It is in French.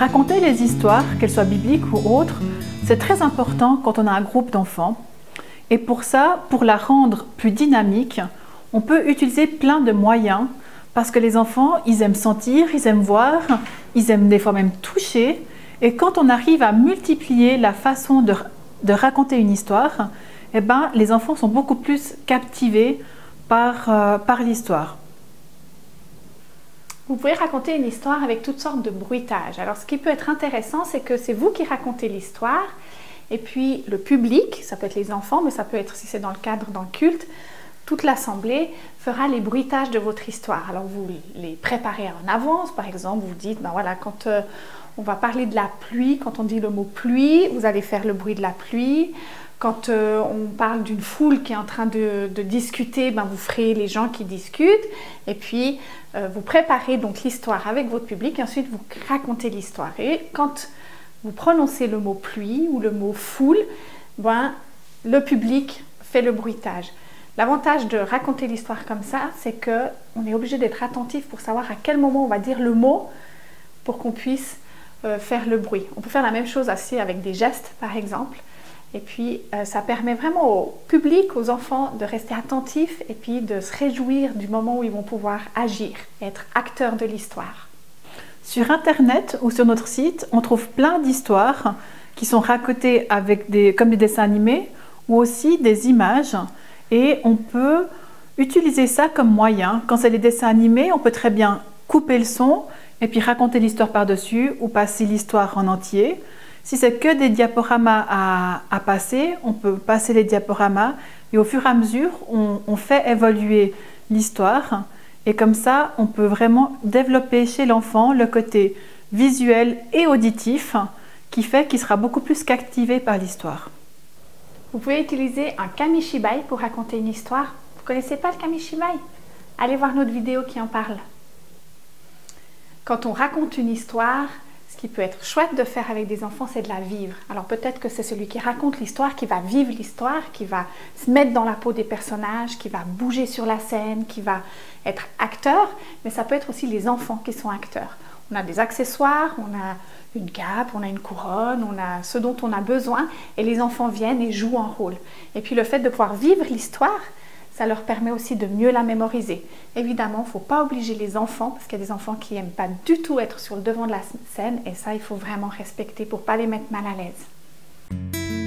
Raconter les histoires, qu'elles soient bibliques ou autres, c'est très important quand on a un groupe d'enfants. Et pour ça, pour la rendre plus dynamique, on peut utiliser plein de moyens parce que les enfants, ils aiment sentir, ils aiment voir, ils aiment des fois même toucher. Et quand on arrive à multiplier la façon de raconter une histoire, eh ben, les enfants sont beaucoup plus captivés par l'histoire. Vous pouvez raconter une histoire avec toutes sortes de bruitages. Alors ce qui peut être intéressant, c'est que c'est vous qui racontez l'histoire et puis le public, ça peut être les enfants, mais ça peut être, si c'est dans le cadre d'un culte, toute l'assemblée fera les bruitages de votre histoire. Alors vous les préparez en avance, par exemple, vous dites, ben voilà, quand on va parler de la pluie, quand on dit le mot pluie, vous allez faire le bruit de la pluie. Quand on parle d'une foule qui est en train de discuter, ben vous ferez les gens qui discutent. Et puis, vous préparez donc l'histoire avec votre public. Et ensuite, vous racontez l'histoire. Et quand vous prononcez le mot pluie ou le mot foule, ben, le public fait le bruitage. L'avantage de raconter l'histoire comme ça, c'est qu'on est obligé d'être attentif pour savoir à quel moment on va dire le mot pour qu'on puisse faire le bruit. On peut faire la même chose aussi avec des gestes, par exemple. Et puis, ça permet vraiment au public, aux enfants, de rester attentifs et puis de se réjouir du moment où ils vont pouvoir agir, être acteurs de l'histoire. Sur Internet ou sur notre site, on trouve plein d'histoires qui sont racontées comme des dessins animés ou aussi des images. Et on peut utiliser ça comme moyen. Quand c'est les dessins animés, on peut très bien couper le son et puis raconter l'histoire par-dessus ou passer l'histoire en entier. Si c'est que des diaporamas à passer, on peut passer les diaporamas et au fur et à mesure, on fait évoluer l'histoire. Et comme ça, on peut vraiment développer chez l'enfant le côté visuel et auditif qui fait qu'il sera beaucoup plus captivé par l'histoire. Vous pouvez utiliser un kamishibai pour raconter une histoire. Vous ne connaissez pas le kamishibai? Allez voir notre vidéo qui en parle. Quand on raconte une histoire, ce qui peut être chouette de faire avec des enfants, c'est de la vivre. Alors peut-être que c'est celui qui raconte l'histoire, qui va vivre l'histoire, qui va se mettre dans la peau des personnages, qui va bouger sur la scène, qui va être acteur, mais ça peut être aussi les enfants qui sont acteurs. On a des accessoires, on a une cape, on a une couronne, on a ce dont on a besoin et les enfants viennent et jouent un rôle. Et puis le fait de pouvoir vivre l'histoire, ça leur permet aussi de mieux la mémoriser. Évidemment, il ne faut pas obliger les enfants, parce qu'il y a des enfants qui n'aiment pas du tout être sur le devant de la scène, et ça, il faut vraiment respecter pour ne pas les mettre mal à l'aise.